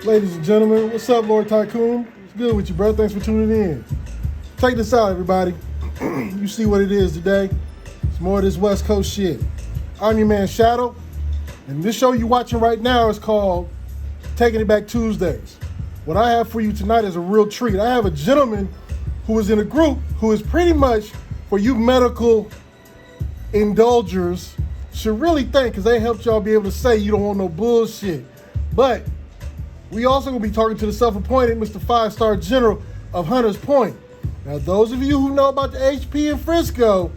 Ladies and gentlemen, what's up, Lord Tycoon? It's good with you, bro. Thanks for tuning in. Check this out, everybody. You see what it is today. It's more of this West Coast shit. I'm your man, Shadow, and this show you're watching right now is called Taking It Back Tuesdays. What I have for you tonight is a real treat. I have a gentleman who is in a group who is pretty much, for you medical indulgers, should really think, because they helped y'all be able to say you don't want no bullshit. But we also going to be talking to the self-appointed Mr. Five-Star General of Hunters Point. Now, those of you who know about the HP in Frisco,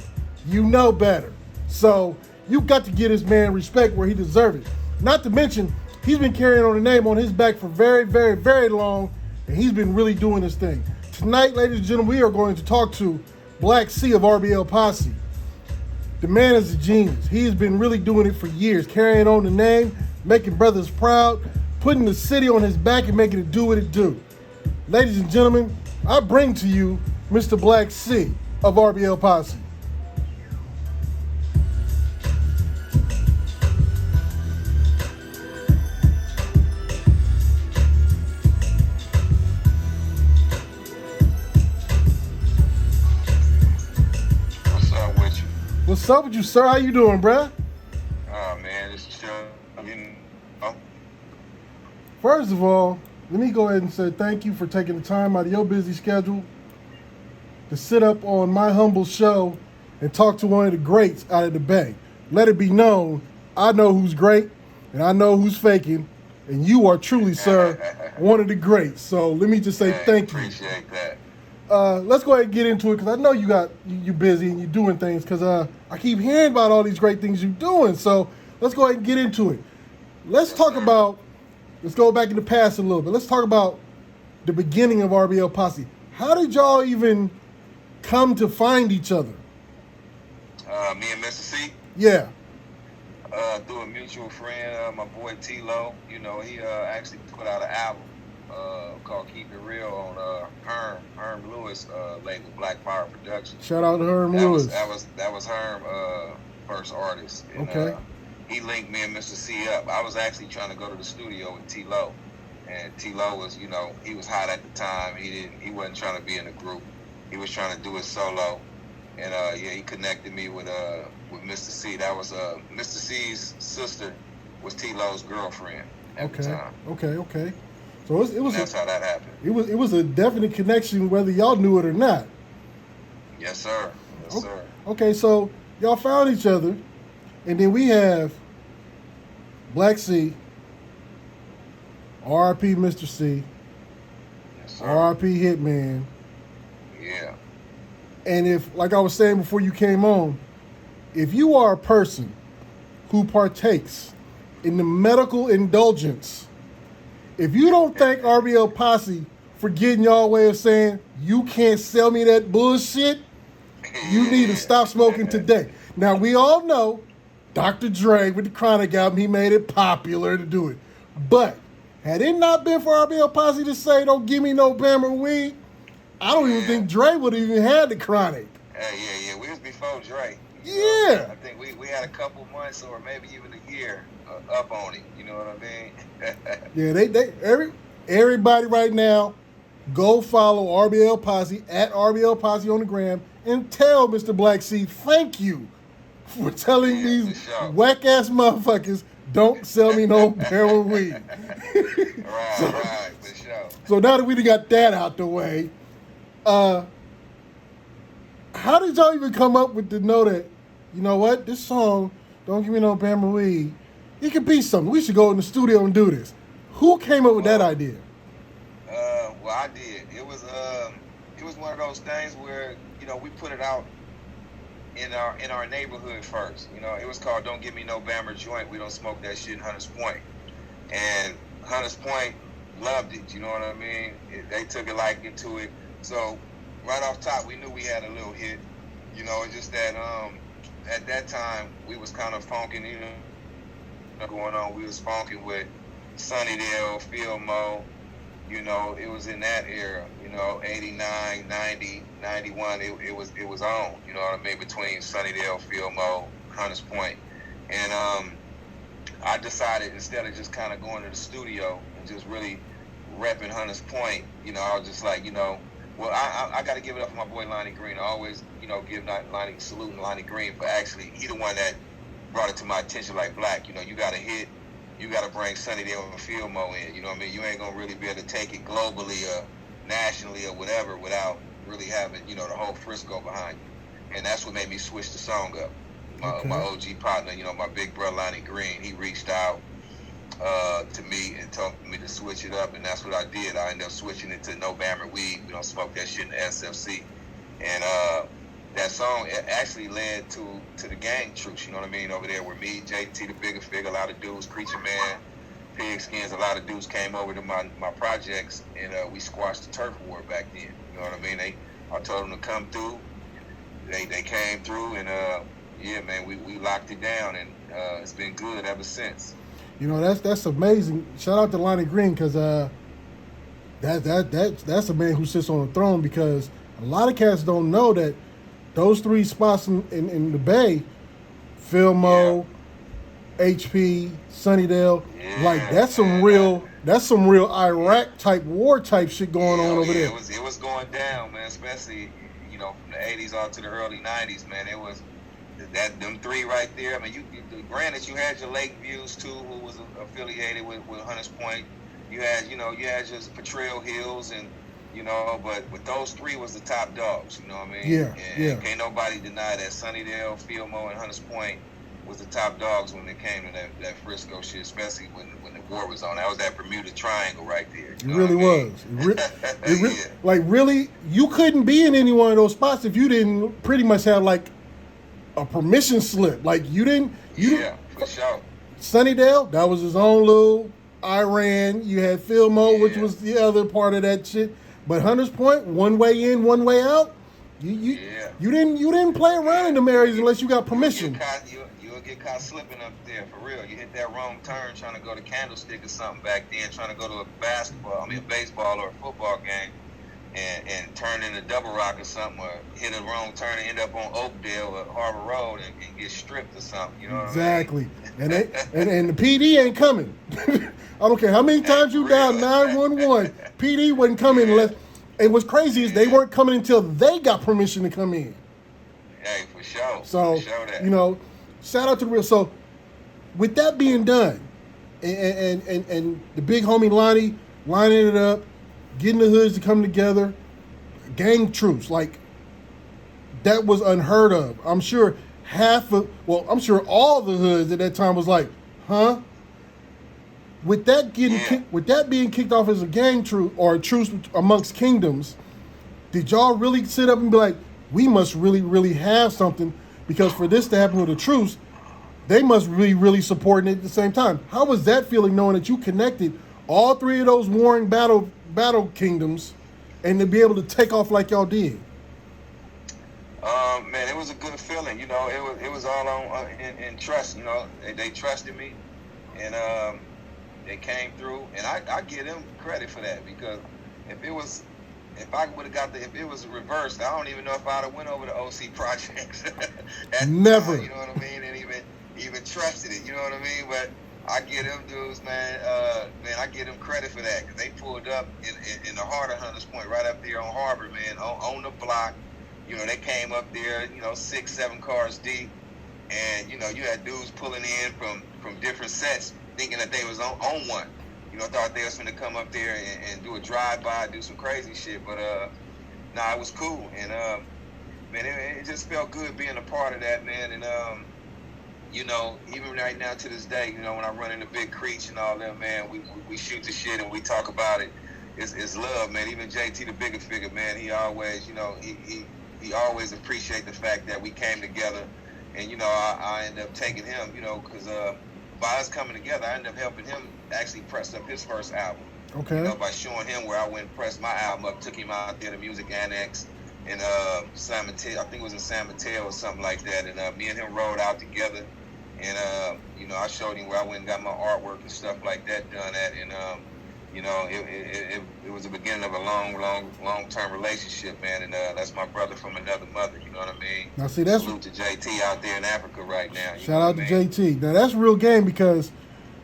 you know better. So you got to give this man respect where he deserves it. Not to mention, he's been carrying on the name on his back for very, very, very long, and he's been really doing this thing. Tonight, ladies and gentlemen, we are going to talk to Black C of RBL Posse. The man is a genius. He has been really doing it for years, carrying on the name, making brothers proud, putting the city on his back and making it do what it do. Ladies and gentlemen, I bring to you Mr. Black C of RBL Posse. What's up with you? What's up with you, sir? How you doing, bruh? Oh man, it's chill. First of all, let me go ahead and say thank you for taking the time out of your busy schedule to sit up on my humble show and talk to one of the greats out of the Bay. Let it be known, I know who's great and I know who's faking, and you are truly, sir, one of the greats. So let me just say thank you. Appreciate that. Let's go ahead and get into it, because I know you're busy and you're doing things, because I keep hearing about all these great things you're doing. So let's go ahead and get into it. Let's go back in the past a little bit. Let's talk about the beginning of RBL Posse. How did y'all even come to find each other? Me and Mr. C, Yeah. through a mutual friend, my boy T-Lo. You know, he actually put out an album called Keep It Real on Herm Lewis label, Black Power Productions. Shout out to Herm Lewis. That was Herm first artist. And, okay. He linked me and Mr. C up. I was actually trying to go to the studio with T-Lo, and T-Lo was, you know, he was hot at the time. He wasn't trying to be in a group. He was trying to do it solo, and he connected me with Mr. C. That was Mr. C's sister was T-Lo's girlfriend at the time. Okay. So it was. That's how that happened. It was a definite connection, whether y'all knew it or not. Yes, sir. Yes, sir. Okay, so y'all found each other, and then we have Black C, R.I.P. Mr. C, Yes, sir. R.I.P. Hitman. Yeah. And if, like I was saying before you came on, if you are a person who partakes in the medical indulgence, if you don't thank RBL Posse for getting y'all way of saying, you can't sell me that bullshit, you need to stop smoking today. Now, we all know Dr. Dre with the Chronic album, he made it popular to do it. But had it not been for RBL Posse to say, don't give me no Bama weed, I don't even think Dre would have even had the Chronic. Yeah. We was before Dre. Yeah. I think we had a couple months or maybe even a year up on it. You know what I mean? Yeah, everybody right now, go follow RBL Posse at RBL Posse on the gram and tell Mr. Black C thank you for telling these whack-ass motherfuckers don't sell me no heroin weed. Right, for sure. So now that we done got that out the way, how did y'all even come up with the know that, you know what, this song, Don't Give Me No Bama Weed, it could be something. We should go in the studio and do this. Who came up with that idea? Well, I did. It was one of those things where, you know, we put it out in our neighborhood first. You know, it was called Don't Give Me No Bama Joint. We don't smoke that shit in Hunters Point. And Hunters Point loved it, you know what I mean? They took a liking to it. So right off top, we knew we had a little hit. You know, it's just that at that time, we was kind of funking, you know, going on. We was funking with Sunnydale, Fillmore. You know, it was in that era, you know, 89, 90, 91, it was on, you know what I mean, between Sunnydale, Fillmore, Hunters Point. And I decided, instead of just kind of going to the studio and just really repping Hunters Point, you know, I was just like, you know, well, I got to give it up for my boy Lonnie Green. I always, you know, give saluting Lonnie Green for actually, he the one that brought it to my attention like, Black, you know, you got to hit, you got to bring Sunnydale and Fillmore in, you know what I mean? You ain't going to really be able to take it globally or nationally or whatever without really having, you know, the whole Frisco behind you. And that's what made me switch the song up. My OG partner, you know, my big brother Lonnie Green, he reached out to me and told me to switch it up, and that's what I did. I ended up switching it to No Bammer Weed. We don't smoke that shit in the SFC. And that song actually led to the gang troops, you know what I mean, over there with me, JT the Bigger Figure, a lot of dudes, Preacher Man, Pigskins, a lot of dudes came over to my projects, and we squashed the turf war back then, you know what I mean? I told them to come through. They came through, and yeah, man, we locked it down, and it's been good ever since. You know, that's amazing. Shout out to Lonnie Green, because that's a man who sits on the throne, because a lot of cats don't know that those three spots in the Bay, Fillmore, HP, Sunnydale, like that's some real Iraq type war type shit going on over there. It was going down, man, especially, you know, from the 80s on to the early 90s, man. It was them three right there. I mean, granted, you had your Lake Views too, who was affiliated with Hunters Point. You had your Patrol Hills, and you know, but those three was the top dogs. You know what I mean? Yeah. Can't nobody deny that Sunnydale, Fillmore, and Hunters Point was the top dogs when it came to that Frisco shit, especially when the war was on. That was that Bermuda Triangle right there. It really was. Like really, you couldn't be in any one of those spots if you didn't pretty much have like a permission slip. Like you didn't. For sure. Sunnydale, that was his own little Iran. You had Fillmore, which was the other part of that shit. But Hunters Point, one way in, one way out. You didn't play around in them areas unless you got permission. You'll get caught slipping up there for real. You hit that wrong turn trying to go to Candlestick or something back then, trying to go to a baseball or a football game, and turn into Double Rock or something, or hit a wrong turn and end up on Oakdale or Harbor Road and get stripped or something. You know what exactly. I mean? and the PD ain't coming. I don't care how many times you dial 911, PD wasn't coming unless. And what's crazy is they weren't coming until they got permission to come in. Hey, for sure. So, for sure that. You know, shout out to the real. So, with that being done, and the big homie Lonnie lining it up, getting the hoods to come together, gang troops, like, that was unheard of. I'm sure all the hoods at that time was like, huh? With that being kicked off as a gang troop or a truce amongst kingdoms, did y'all really sit up and be like, we must really, really have something, because for this to happen with a truce, they must really, really support it at the same time? How was that feeling, knowing that you connected all three of those warring battle kingdoms, and to be able to take off like y'all did? Man, it was a good feeling. You know, it was all on in trust. You know, they trusted me, and they came through, and I give them credit for that, because if it was reversed, I don't even know if I'd have went over the OC projects. Never. You know what I mean? And even trusted it. You know what I mean? But I give them dudes, man. I give them credit for that, because they pulled up in the heart of Hunters Point, right up there on Harbor, man, on the block. You know, they came up there, 6-7 cars deep, and you had dudes pulling in from different sets, thinking that they was on one. Thought they was gonna come up there and do a drive-by, do some crazy shit. But it was cool, and man, it just felt good being a part of that, man. And even right now to this day, when I run into Big Creech and all that, man, we shoot the shit and we talk about it. It's love, man. Even JT the Bigger Figure, man, he always, he always appreciate the fact that we came together, and I end up taking him, because by us coming together, I ended up helping him actually press up his first album. Okay. By showing him where I went and pressed my album up, took him out there to Music Annex in San Mateo, I think it was in San Mateo or something like that, and me and him rode out together, and I showed him where I went and got my artwork and stuff like that done at, and it was the beginning of a long-term relationship, man, and that's my brother from another mother, you know what I mean? Now see, that's salute to JT out there in Africa right now. Shout out to JT. Now that's real game, because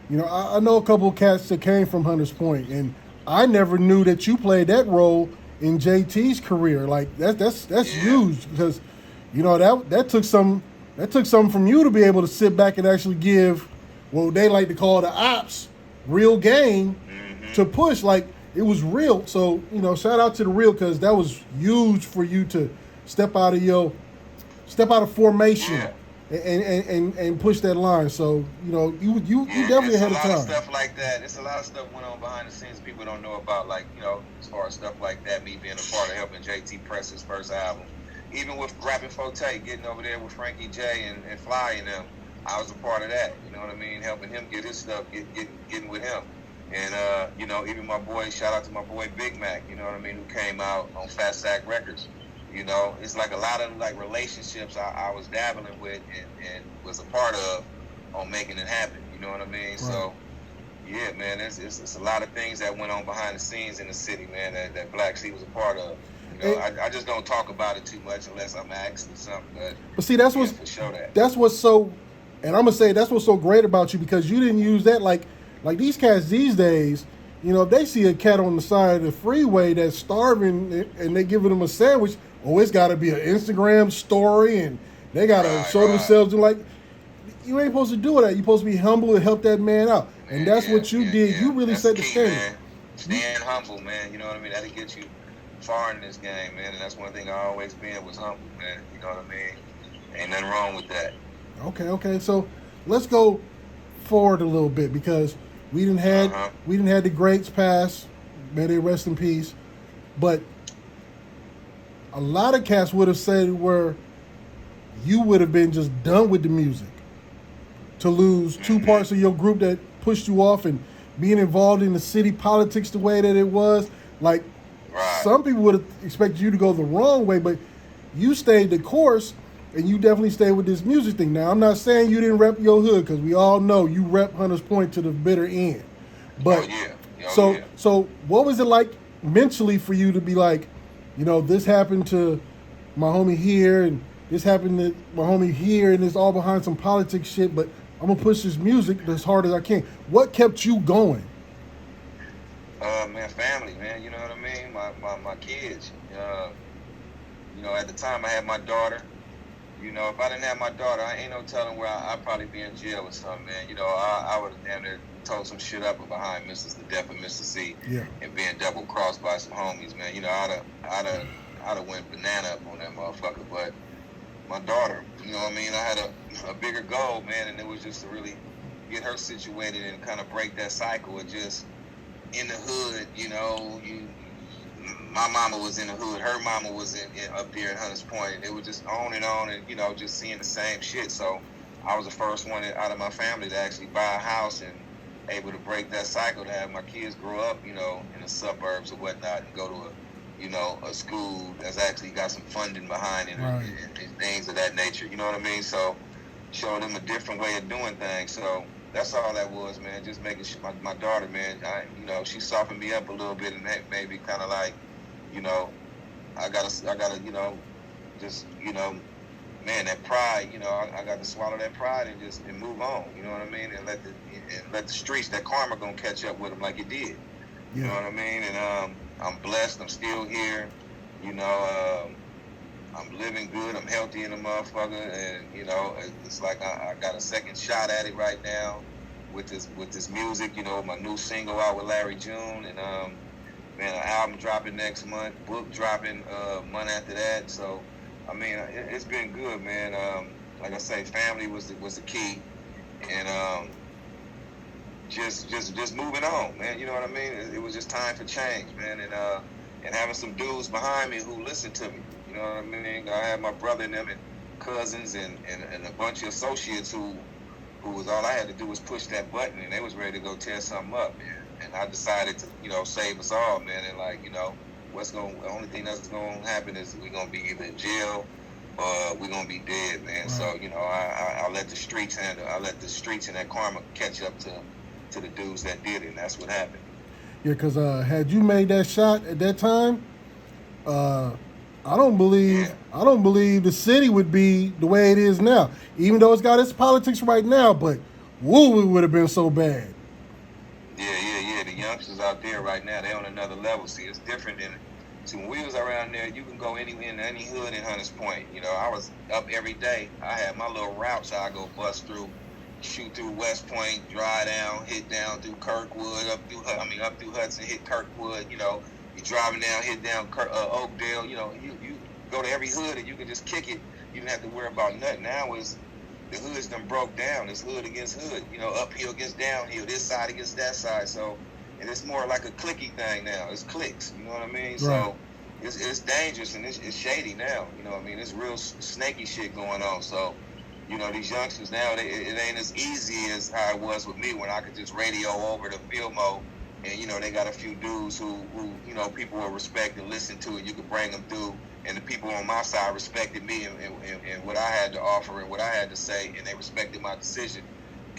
I know a couple of cats that came from Hunters Point, and I never knew that you played that role in JT's career. Like that's huge because, you know, that took something from you to be able to sit back and actually give what they like to call the ops real game to push. Like it was real. So, you know, shout out to the real because that was huge for you to step out of formation. And push that line. So, you know, you definitely ahead of time. It's a lot of stuff like that. It's a lot of stuff went on behind the scenes people don't know about, like, you know, as far as stuff like that, me being a part of helping JT press his first album. Even with Rapping Forte, getting over there with Frankie J and Fly and them, I was a part of that. You know what I mean? Helping him get his stuff, getting with him. And, you know, even my boy, shout out to my boy Big Mac, you know what I mean, who came out on Fat Sack Records. You know, it's like a lot of like relationships I was dabbling with and was a part of on making it happen. You know what I mean? Right. So, yeah, man, it's a lot of things that went on behind the scenes in the city, man, that Black Sea was a part of. You know, I just don't talk about it too much unless I'm asked or something. But see, that's what's so, and I'm gonna say that's what's so great about you because you didn't use that like these cats these days. You know, if they see a cat on the side of the freeway that's starving and they giving them a sandwich. Oh, it's got to be an Instagram story, and they got to show themselves. And like, you ain't supposed to do that. You're supposed to be humble and help that man out. And that's what you did. You really set the standard. Staying humble, man. You know what I mean? That'll get you far in this game, man. And that's one thing I always been was humble, man. You know what I mean? Ain't nothing wrong with that. Okay. So let's go forward a little bit because we didn't had the greats pass. May they rest in peace. But a lot of cats would have said where you would have been just done with the music. To lose two parts of your group that pushed you off and being involved in the city politics the way that it was. Like, some people would have expected you to go the wrong way, but you stayed the course and you definitely stayed with this music thing. Now, I'm not saying you didn't rep your hood because we all know you rep Hunters Point to the bitter end. But so what was it like mentally for you to be like, you know, this happened to my homie here, and this happened to my homie here, and it's all behind some politics shit, but I'm going to push this music as hard as I can. What kept you going? Man, family, man. You know what I mean? My kids. You know, at the time I had my daughter. You know, if I didn't have my daughter, I ain't no telling where I'd probably be in jail or something, man. You know, I would have damn near told some shit up behind the death of Mr. C and being double crossed by some homies, man. You know, I'd have went banana up on that motherfucker. But my daughter, you know what I mean? I had a bigger goal, man, and it was just to really get her situated and kind of break that cycle of just in the hood, you know, my mama was in the hood, her mama was up there in Hunters Point, and it was just on, and, you know, just seeing the same shit. So I was the first one out of my family to actually buy a house and able to break that cycle, to have my kids grow up, you know, in the suburbs or whatnot, and go to a school that's actually got some funding behind it and things of that nature, you know what I mean? So showing them a different way of doing things. So that's all that was, man. Just making sure my daughter, man, you know, she softened me up a little bit, and that made me kind of like, you know, I gotta, you know, just, you know, man, that pride, you know, I got to swallow that pride and move on, you know what I mean, and let the streets, that karma gonna catch up with them like it did, you know what I mean, and I'm blessed, I'm still here, you know, I'm living good, I'm healthy in the motherfucker, and you know, it's like I got a second shot at it right now with this music, you know, my new single out with Larry June, and man, an album dropping next month, book dropping month after that. So, I mean, it's been good, man. Like I say, family was the key, and just moving on, man. You know what I mean? It was just time for change, man, and having some dudes behind me who listened to me. You know what I mean? I had my brother and them and cousins and a bunch of associates who was, all I had to do was push that button, and they was ready to go tear something up, man. And I decided to, you know, save us all, man. And like, you know, the only thing that's going to happen is we're going to be either in jail or we're going to be dead, man. Right. So, you know, I let the streets handle. I let the streets and that karma catch up to the dudes that did it, and that's what happened. Yeah, because had you made that shot at that time, I don't believe the city would be the way it is now. Even though it's got its politics right now, but woo, it would have been so bad. Yeah. youngsters out there right now, they on another level. See, it's different than. See, when we was around there, you can go in any hood in Hunters Point. You know, I was up every day. I had my little routes I go bust through, shoot through West Point, dry down, hit down through Kirkwood, up through Hudson, hit Kirkwood. You know, you driving down, hit down Oakdale. You know, you go to every hood and you can just kick it. You don't have to worry about nothing. Now is the hood's done broke down. It's hood against hood. You know, uphill against downhill. This side against that side. So. And it's more like a clicky thing now. It's clicks, you know what I mean? Right. So it's dangerous and it's shady now. You know what I mean? It's real snaky shit going on. So, you know, these youngsters now, it ain't as easy as how it was with me when I could just radio over the Filmo. And, you know, they got a few dudes who you know, people will respect and listen to, and you could bring them through. And the people on my side respected me and what I had to offer and what I had to say, and they respected my decision.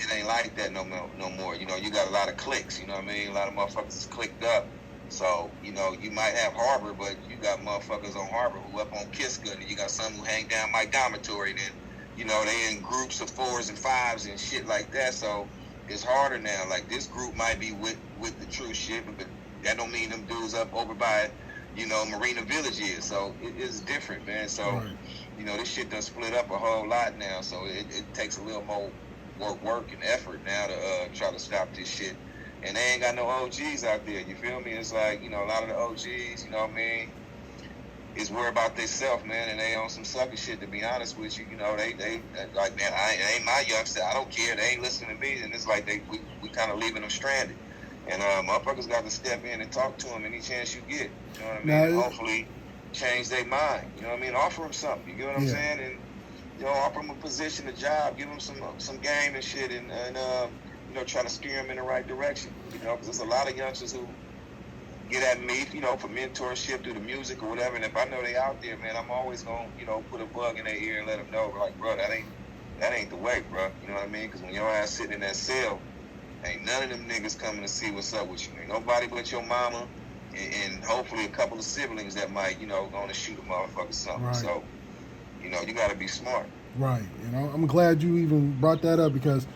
It ain't like that no more. You know, you got a lot of clicks, you know what I mean? A lot of motherfuckers is clicked up. So, you know, you might have Harbor, but you got motherfuckers on Harbor who up on Kiska, and you got some who hang down my dormitory, and then, you know, they in groups of 4s and 5s and shit like that. So it's harder now. Like, this group might be with the true shit, but that don't mean them dudes up over by, you know, Marina Village is. So it is different, man. So, right. You know, this shit done split up a whole lot now. So it takes a little more work and effort now to try to stop this shit. And they ain't got no OGs out there, you feel me? It's like, you know, a lot of the OGs, you know what I mean, is worried about themselves, man, and they on some sucker shit, to be honest with you. You know, they like, man, it ain't my youngster, I don't care, they ain't listening to me, and it's like we kind of leaving them stranded. And motherfuckers got to step in and talk to them any chance you get, you know what I mean? And hopefully change their mind, you know what I mean? Offer them something, you get what I'm saying? And, you know, offer them a position, a job, give them some game and shit, and you know, try to steer them in the right direction. You know, because there's a lot of youngsters who get at me, you know, for mentorship through the music or whatever. And if I know they out there, man, I'm always gonna, you know, put a bug in their ear and let them know, like, bro, that ain't the way, bro. You know what I mean? Because when your ass sitting in that cell, ain't none of them niggas coming to see what's up with you. Ain't nobody but your mama and hopefully a couple of siblings that might, you know, gonna shoot a motherfucker something. Right. So, you know, you got to be smart. Right. You know, I'm glad you even brought that up, because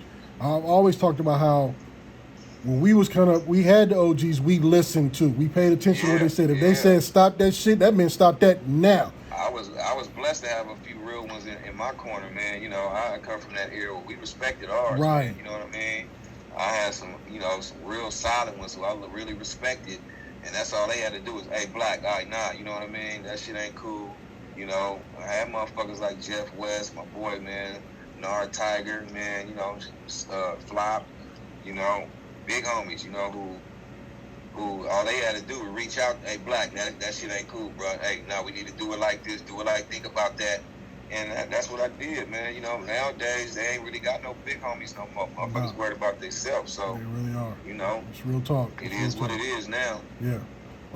I've always talked about how when we was we had the OGs we listened to. We paid attention to what they said. If they said stop that shit, that meant stop that now. I was blessed to have a few real ones in my corner, man. You know, I come from that era where we respected ours. Right. Man, you know what I mean? I had some, you know, some real solid ones who I really respected, and that's all they had to do was, hey, Black, all right, nah, you know what I mean? That shit ain't cool. You know, I had motherfuckers like Jeff West, my boy, man, Nard Tiger, man, you know, Flop, you know, big homies, you know, who all they had to do was reach out, hey, Black, that shit ain't cool, bro. Hey, no, we need to do it like this, think about that. And that's what I did, man. You know, nowadays, they ain't really got no big homies no more. Motherfuckers worried about themselves, so. They really are. You know. It's real talk. It is what it is now. Yeah.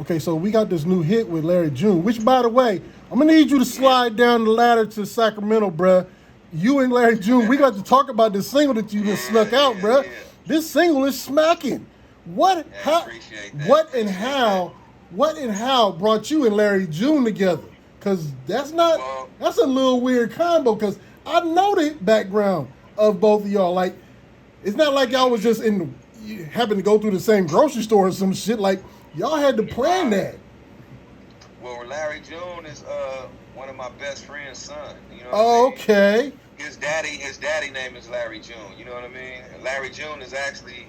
Okay, so we got this new hit with Larry June, which, by the way, I'm going to need you to slide down the ladder to Sacramento, bruh. You and Larry June, we got to talk about this single that you just snuck out, bruh. Yeah. This single is smacking. What and how brought you and Larry June together? Because that's a little weird combo, because I know the background of both of y'all. Like, it's not like y'all was just happened to go through the same grocery store or some shit. Like, y'all had to plan that. Well, Larry June is one of my best friend's son. You know what I mean? His daddy name is Larry June. You know what I mean? Larry June is actually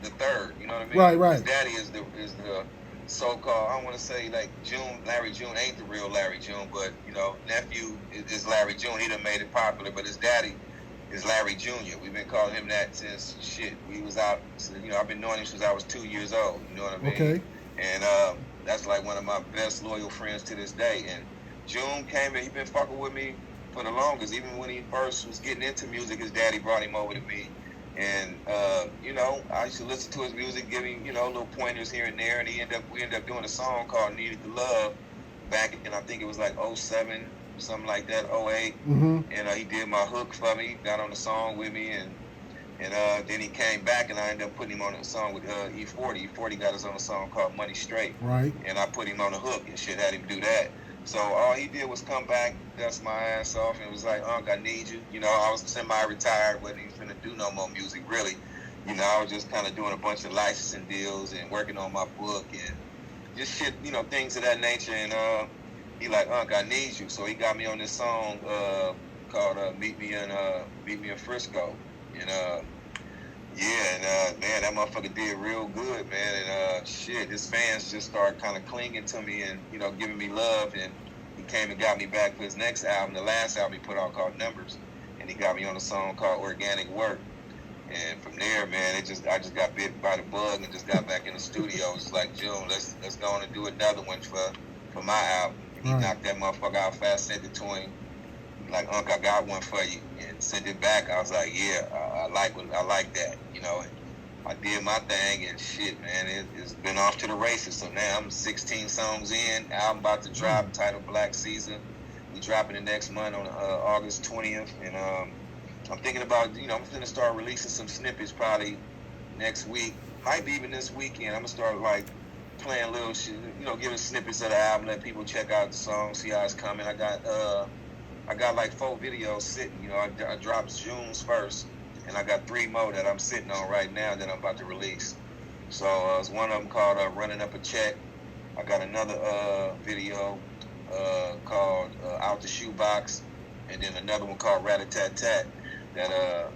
the third. You know what I mean? Right. His daddy is the so-called, I don't want to say like Larry June ain't the real Larry June, but, you know, nephew is Larry June. He done made it popular, but his daddy is Larry Jr. We've been calling him that since we was out. You know, I've been knowing him since I was 2 years old. You know what I mean? Okay. And that's like one of my best loyal friends to this day. And June came in, he been fucking with me for the longest. Even when he first was getting into music, his daddy brought him over to me. And, you know, I used to listen to his music, give him, you know, little pointers here and there. And we ended up doing a song called Needed the Love back in, I think it was like 07, something like that, 08. Mm-hmm. And he did my hook for me, got on the song with me. And then he came back, and I ended up putting him on a song with E40. E40 got us on a song called Money Straight. Right. And I put him on the hook and shit, had him do that. So all he did was come back, dust my ass off, and was like, Unc, I need you. You know, I was semi-retired, wasn't even finna do no more music, really. You know, I was just kind of doing a bunch of licensing deals and working on my book and just shit, you know, things of that nature. And he like, Unc, I need you. So he got me on this song called Meet Me in Frisco. And man, that motherfucker did real good, man. And shit, his fans just started kind of clinging to me and, you know, giving me love. And he came and got me back for his next album, the last album he put out called Numbers. And he got me on a song called Organic Work. And from there, man, I just got bit by the bug and just got back in the studio. It's like, June, let's go on and do another one for my album. And he knocked that motherfucker out fast, sent it to him. Like, Unc, I got one for you, and sent it back. I was like, yeah, I like that, you know. And I did my thing, and shit, man, it's been off to the races. So now I'm 16 songs in. Album about to drop, titled Black Season. We dropping it next month on August 20th, and I'm thinking about, you know, I'm gonna start releasing some snippets probably next week, might be even this weekend. I'm gonna start like playing little shit, you know, giving snippets of the album, let people check out the song, see how it's coming. I got like 4 videos sitting. You know, I dropped June's first, and I got 3 more that I'm sitting on right now that I'm about to release. So it's one of them called Running Up a Check. I got another video called Out the Shoebox, and then another one called Rat-a-tat-tat that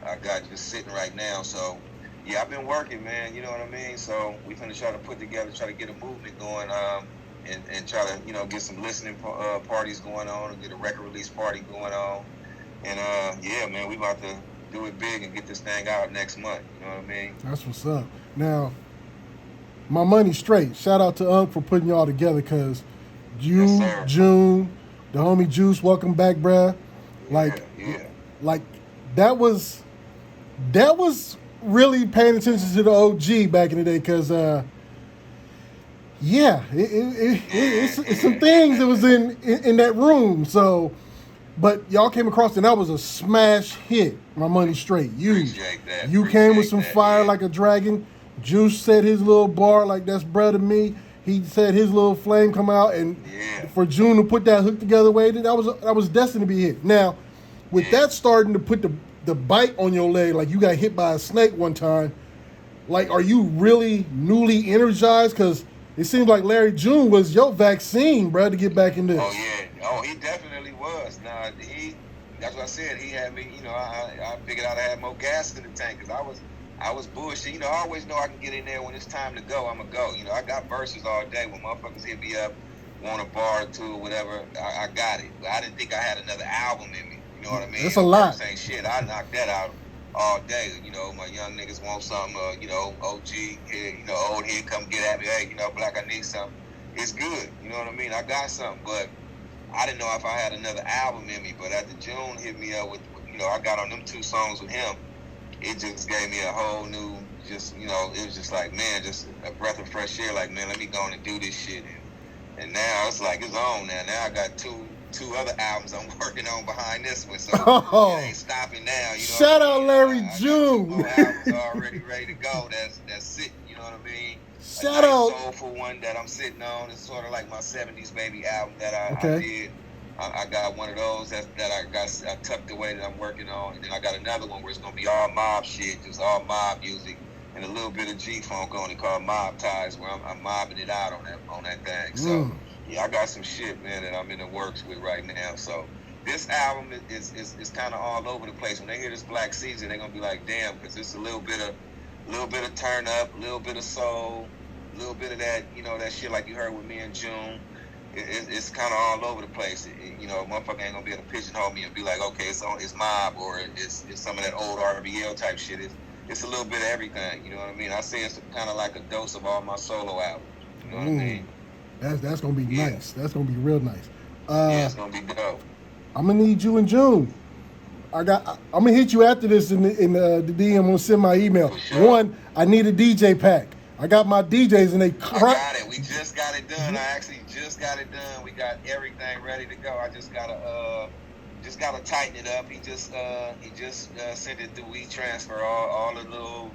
I got just sitting right now. So yeah, I've been working, man, you know what I mean? So we finna try to put together, try to get a movement going, and try to, you know, get some listening parties going on and get a record release party going on. And yeah, man, we about to do it big and get this thing out next month, you know what I mean? That's what's up. Now, my money's straight. Shout out to Unc for putting y'all together, because you, Yes, June, the homie Juice, welcome back, bruh. Like that was really paying attention to the OG back in the day, because it's some things that was in that room. So, but y'all came across, and that was a smash hit. My money's straight. You came with some fire like a dragon. Juice said his little bar like that's bread to me. He said his little flame come out, and for June to put that hook together, that was destined to be hit. Now, with that starting to put the bite on your leg, like you got hit by a snake one time, like, are you really newly energized? Because it seems like Larry June was your vaccine, bro, to get back in this. Oh yeah, oh he definitely was. Nah, that's what I said. He had me, you know. I figured out I had more gas in the tank, because I was bullshit. You know, I always know I can get in there when it's time to go. I'ma go. You know, I got verses all day. When motherfuckers hit me up, want a bar or two or whatever, I got it. But I didn't think I had another album in me. You know what I mean? That's a lot. Saying shit, I knocked that out all day. You know, my young niggas want something. You know, OG here, you know, old head come get at me. Hey, you know, Black, I need something. It's good. You know what I mean? I got something, but I didn't know if I had another album in me. But after June hit me up with, you know, I got on them 2 songs with him. It just gave me a whole new, just, you know, it was just like, man, just a breath of fresh air. Like, man, let me go on and do this shit. And now it's like, it's on now. Now I got two other albums I'm working on behind this one, so it ain't stopping now. You know, shout out Larry June. 2 more albums already ready to go. That's sitting. You know what I mean? Shout out soulful one that I'm sitting on. It's sort of like my '70s baby album that I did. I got one of those that I tucked away that I'm working on, and then I got another one where it's gonna be all mob shit, just all mob music, and a little bit of G-funk on it called Mob Ties, where I'm mobbing it out on that thing. So yeah, I got some shit, man, that I'm in the works with right now. So this album is kind of all over the place. When they hear this Black Season, they're gonna be like, damn, because it's a little bit of turn up, a little bit of soul, a little bit of that, you know, that shit like you heard with me in June. It's kind of all over the place. You know, a motherfucker ain't gonna be able to pigeonhole me and be like, okay, it's mob, or it's some of that old RBL type shit. It's a little bit of everything. You know what I mean? I say it's kind of like a dose of all my solo albums. You know what I mean? That's gonna be nice. That's gonna be real nice. Yeah, it's gonna be dope. I'm gonna need you in June. I'm gonna hit you after this in the DM. I'm gonna send my email. Sure. One, I need a DJ pack. I got my DJs and they. I got it. We just got it done. I actually just got it done. We got everything ready to go. I just gotta tighten it up. He just sent it through WeTransfer. All the little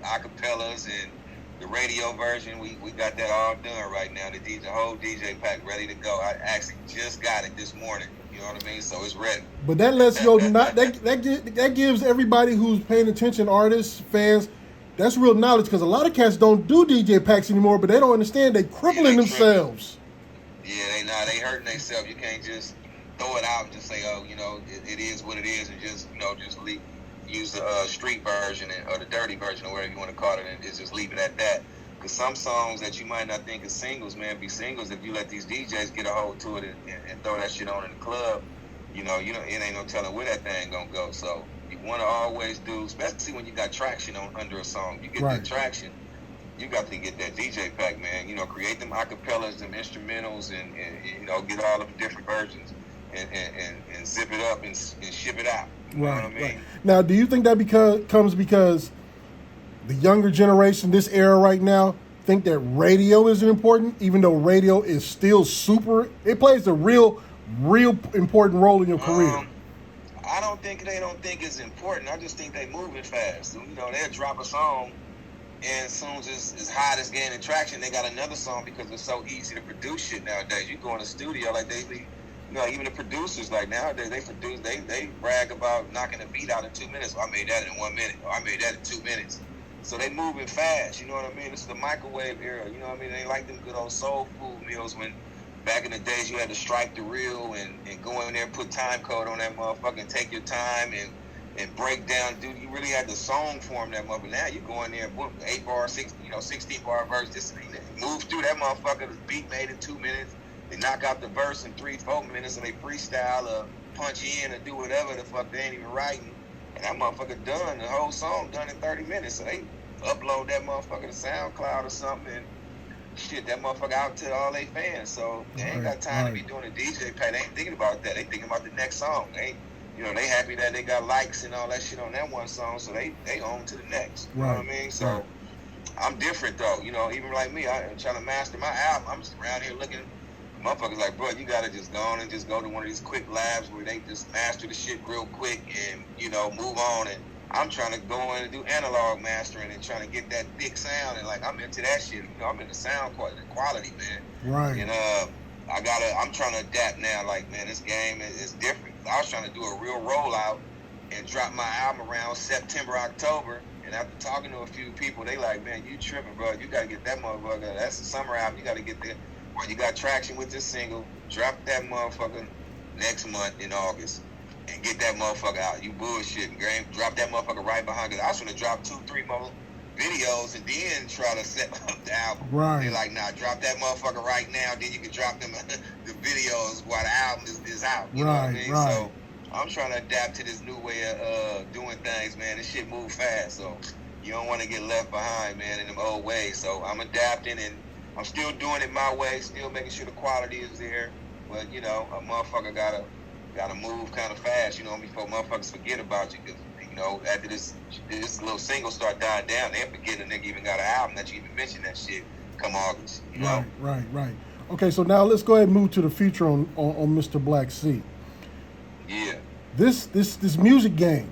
acapellas and the radio version. We got that all done right now. The whole DJ pack ready to go. I actually just got it this morning. You know what I mean? So it's ready. But that lets you know that gives everybody who's paying attention, artists, fans, That's real knowledge, because a lot of cats don't do DJ packs anymore, but they don't understand they crippling themselves. Yeah, they hurting themselves. You can't just throw it out and just say, oh, it is what it is, and just use the street version or the dirty version or whatever you want to call it, and just leave it at that. Because some songs that you might not think is singles, man, be singles if you let these DJs get a hold to it and throw that shit on in the club. It ain't no telling where that thing gonna go. So you want to always do, especially when you got traction under a song. You get that traction, you got to get that DJ pack, man. Create them acapellas, them instrumentals, and get all of the different versions and zip it up and ship it out. You know what I mean? Right. Now, do you think that comes because the younger generation, this era right now, think that radio isn't important, even though radio is still it plays a real important role in your career? I don't think they don't think it's important. I just think they moving fast. They'll drop a song, and as soon as it's hot, it's gaining traction, they got another song because it's so easy to produce shit nowadays. You go in the studio, like even the producers, like nowadays, they brag about knocking a beat out in 2 minutes. I made that in 1 minute. Or I made that in 2 minutes. So they moving fast, you know what I mean? This is the microwave era, you know what I mean? They like them good old soul food meals when back in the days you had to strike the reel and go in there and put time code on that motherfucker and take your time and break down. Dude, you really had the song form that motherfucker. Now you go in there and book 8 bar, 16 bar verse, just move through that motherfucker. The beat made in 2 minutes. They knock out the verse in 3-4 minutes and they freestyle or punch in or do whatever the fuck they ain't even writing. And that motherfucker done, the whole song done in 30 minutes. So they upload that motherfucker to SoundCloud or something and shit that motherfucker out to all they fans. So they ain't got time to be doing a DJ pad. They ain't thinking about that. They thinking about the next song. They happy that they got likes and all that shit on that one song, so they on to the next. You know what I mean? So I'm different though. Even like me, I'm trying to master my album. I'm just around here looking. Motherfuckers like, bro, you gotta just go on and just go to one of these quick labs where they just master the shit real quick and move on. And I'm trying to go in and do analog mastering and trying to get that thick sound, and like I'm into that shit. I'm into sound quality, man. Right. And I'm trying to adapt now. Like, man, this game is different. I was trying to do a real rollout and drop my album around September, October. And after talking to a few people, they like, man, you tripping, bro. You gotta get that motherfucker. That's the summer album. You gotta get that. Or you got traction with this single, drop that motherfucker next month in August and get that motherfucker out. You bullshitting, game. Drop that motherfucker right behind it. I was gonna drop 2-3 more videos and then try to set up the album. Right. They're like, nah, drop that motherfucker right now, then you can drop them the videos while the album is out. You know what I mean? Right. So I'm trying to adapt to this new way of doing things, man. This shit move fast, so you don't want to get left behind, man, in them old ways. So I'm adapting and I'm still doing it my way, still making sure the quality is there. But, a motherfucker gotta move kind of fast, before motherfuckers forget about you. Because, after this little single start dying down, they'll forget a nigga even got an album that you even mentioned that shit come August, Right. Okay, so now let's go ahead and move to the future on Mr. Black C. Yeah. This music game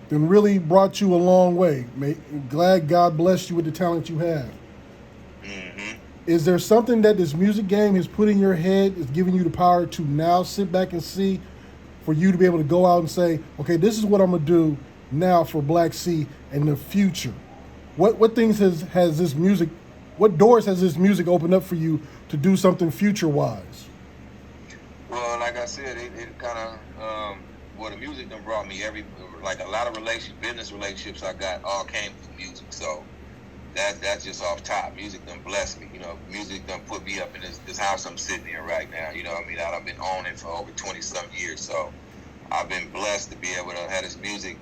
then really brought you a long way. Glad God blessed you with the talent you have. Mm-hmm. Is there something that this music game has put in your head, is giving you the power to now sit back and see, for you to be able to go out and say, okay, this is what I'm gonna do now for Black C in the future? What things has this music, what doors has this music opened up for you to do something future wise? Well, like I said, it kind of the music done brought me a lot of business relationships I got all came through music. So that's just off top. Music done blessed me. Music done put me up in this house I'm sitting in right now. I've been owning for over 20-some years. So I've been blessed to be able to have this music,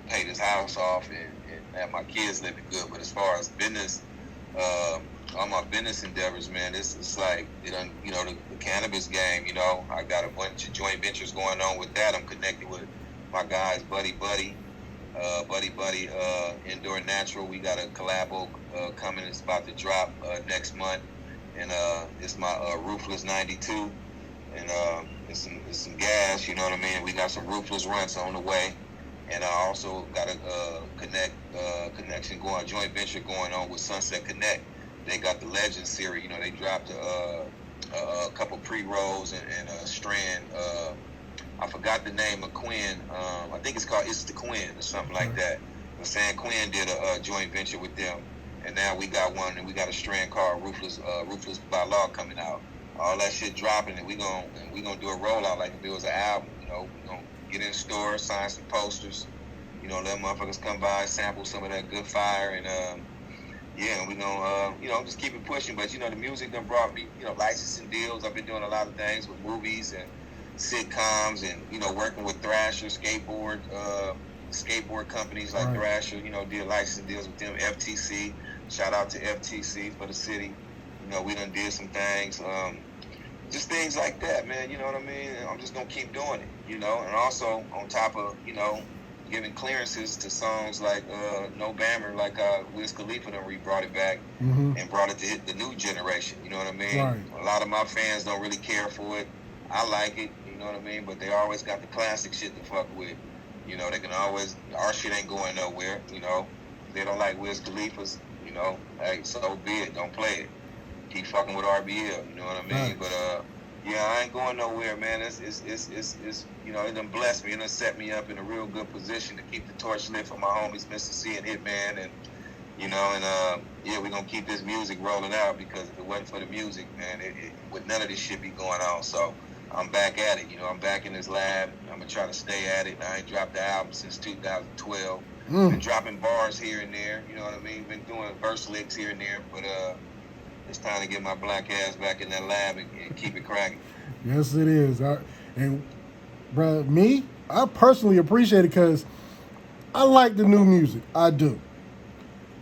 pay this house off and have my kids living good. But as far as business, all my business endeavors, man, it's like, the cannabis game, I got a bunch of joint ventures going on with that. I'm connected with my guys, Buddy, Indoor Natural. We got a collabo coming. It's about to drop next month. And it's my Roofless 92. And it's some gas, you know what I mean? We got some Roofless runs on the way. And I also got a a joint venture going on with Sunset Connect. They got the Legend series. They dropped a couple pre-rolls and a strand. I forgot the name of Quinn. I think it's called It's the Quinn or something like that. San Quinn did a joint venture with them, and now we got one, and we got a strand called Ruthless by Law coming out. All that shit dropping, and we gonna do a rollout like if it was an album. You know, we gonna get in stores, sign some posters. You know, let motherfuckers come by, sample some of that good fire, and yeah, we gonna just keep it pushing. But you know, the music done brought me licensing deals. I've been doing a lot of things with movies and sitcoms, and working with Thrasher skateboard companies like Thrasher. Did licensing deals with them. FTC, shout out to FTC for the city. We done did some things, just things like that, man. You know what I mean? I'm just gonna keep doing it, and also on top of giving clearances to songs like No Bammer, like Wiz Khalifa done brought it back and brought it to hit the new generation. You know what I mean? Right. A lot of my fans don't really care for it. I like it, you know what I mean? But they always got the classic shit to fuck with. They can always, our shit ain't going nowhere. They don't like Wiz Khalifa's. Hey, so be it. Don't play it. Keep fucking with RBL. You know what I mean? Right. But yeah, I ain't going nowhere, man. It's it done blessed me. It done set me up in a real good position to keep the torch lit for my homies, Mr. C and Hitman, and yeah, we're gonna keep this music rolling out, because if it wasn't for the music, man, it would none of this shit be going on. So I'm back at it. I'm back in this lab. I'm gonna try to stay at it. I ain't dropped the album since 2012. Been dropping bars here and there. You know what I mean? Been doing verse licks here and there, but it's time to get my black ass back in that lab and keep it cracking. Yes, it is. And, bro, I personally appreciate it because I like the new music. I do.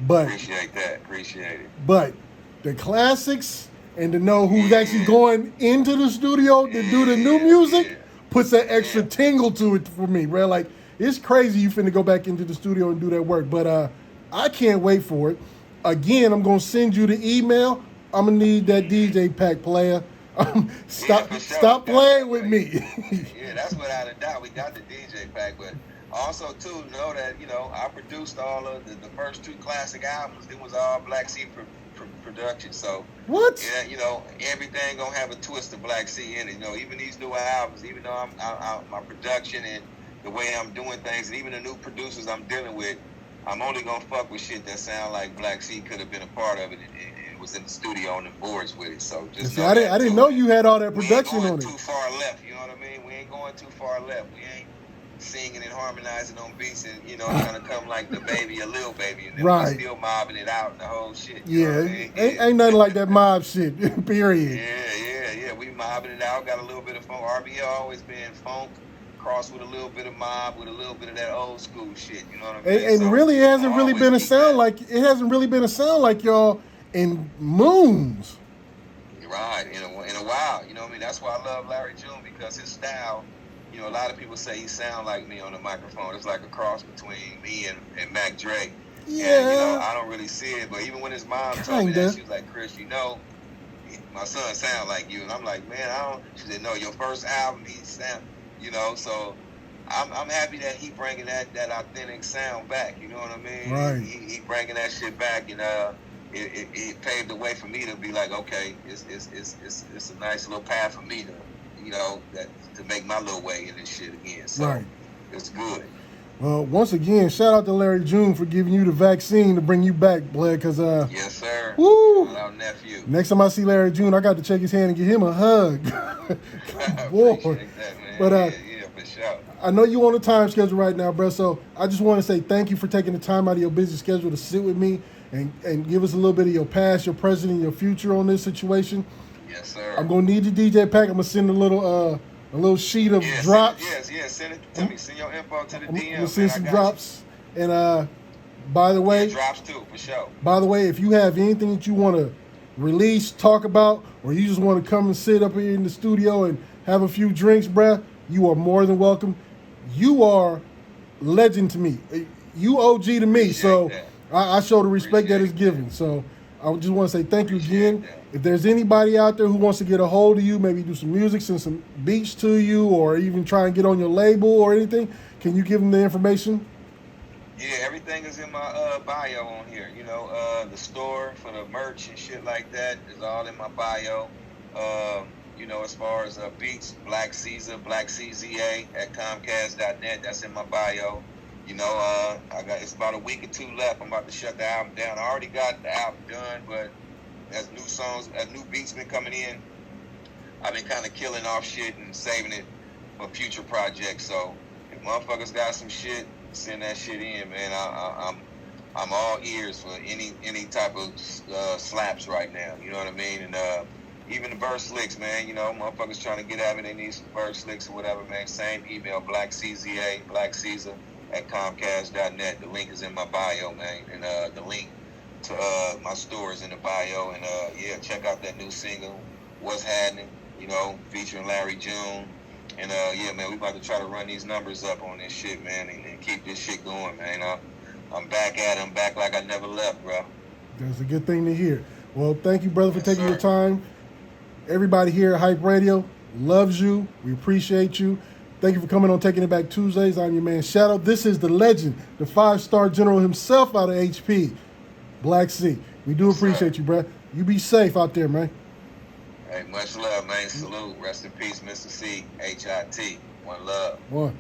But Appreciate it. But the classics and to know who's actually going into the studio to do the new music puts that extra tingle to it for me, bro. Like, it's crazy you finna go back into the studio and do that work. But I can't wait for it. Again, I'm going to send you the email. I'm going to need that DJ pack, player. Stop playing with me. Yeah, that's without a doubt. We got the DJ pack, but also, too, know that, I produced all of the first 2 classic albums. It was all Black Sea production. So, what? Yeah, everything going to have a twist of Black Sea in it. Even these newer albums, even though my production and the way I'm doing things, and even the new producers I'm dealing with, I'm only going to fuck with shit that sound like Black Sea could have been a part of it and was in the studio on the boards with it. So just see, I didn't know you had all that production on it. We ain't going too far left, you know what I mean? We ain't going too far left. We ain't singing and harmonizing on beats and, trying to come like the baby, a little baby, and then we still mobbing it out and the whole shit. You know what I mean? Ain't nothing like that mob shit, period. Yeah. We mobbing it out, got a little bit of funk. RBL always been funk, crossed with a little bit of mob, with a little bit of that old school shit, you know what I mean? And so really hasn't really been a sound like, it hasn't really been a sound like y'all in moons. Right, in a while, you know what I mean? That's why I love Larry June, because his style, a lot of people say he sound like me on the microphone. It's like a cross between me and Mac Dre. Yeah. And, I don't really see it, but even when his mom told me that, she was like, Chris, my son sound like you. And I'm like, man, I don't. She said, no, your first album, he sound, so I'm happy that he bringing that authentic sound back, you know what I mean? Right. He bringing that shit back, and it paved the way for me to be like, okay, it's a nice little path for me to, to make my little way in this shit again. So it's good. Well, once again, shout out to Larry June for giving you the vaccine to bring you back, Bled, because yes, sir. Woo! Shout out nephew. Next time I see Larry June, I got to shake his hand and give him a hug. Boy. Appreciate that, man. But yeah, for sure. I know you on a time schedule right now, bro. So I just want to say thank you for taking the time out of your busy schedule to sit with me and give us a little bit of your past, your present, and your future on this situation. Yes, sir. I'm gonna need the DJ pack. I'm gonna send a little sheet of drops. Send it to me. Send your info to the DM. I'm gonna send some drops. And by the way, drops too, for sure. By the way, if you have anything that you want to release, talk about, or you just want to come and sit up here in the studio and have a few drinks, bruh, you are more than welcome. You are legend to me. You OG to me. Appreciate so that. I show the respect that is given. So I just want to say thank you again. If there's anybody out there who wants to get a hold of you, maybe do some music, send some beats to you, or even try and get on your label or anything, can you give them the information? Yeah, everything is in my bio on here. The store for the merch and shit like that is all in my bio. As far as beats, Black Caesar, Black CZA at Comcast.net, that's in my bio. you know, it's about a week or two left. I'm about to shut the album down. I already got the album done, but as new beats been coming in, I've been kind of killing off shit and saving it for future projects. So if motherfuckers got some shit, send that shit in, man. I'm all ears for any type of slaps right now. You know what I mean? And even the verse licks, man. You know, motherfuckers trying to get at me. They need some verse licks or whatever, man. Same email, blackcaesar@comcast.net. The link is in my bio, man. And the link to my store is in the bio. And yeah, check out that new single, What's Happening, you know, featuring Larry June. And yeah, man, we about to try to run these numbers up on this shit, man, and keep this shit going, man. I'm back at it. I'm back like I never left, bro. That's a good thing to hear. Well, thank you, brother, for taking your time. Everybody here at Hype Radio loves you. We appreciate you. Thank you for coming on Taking It Back Tuesdays. I'm your man, Shadow. This is the legend, the 5-star general himself out of HP, Black C. We do appreciate you, bro. You be safe out there, man. Hey, much love, man. Salute. Rest in peace, Mr. C. HIT. One love. One.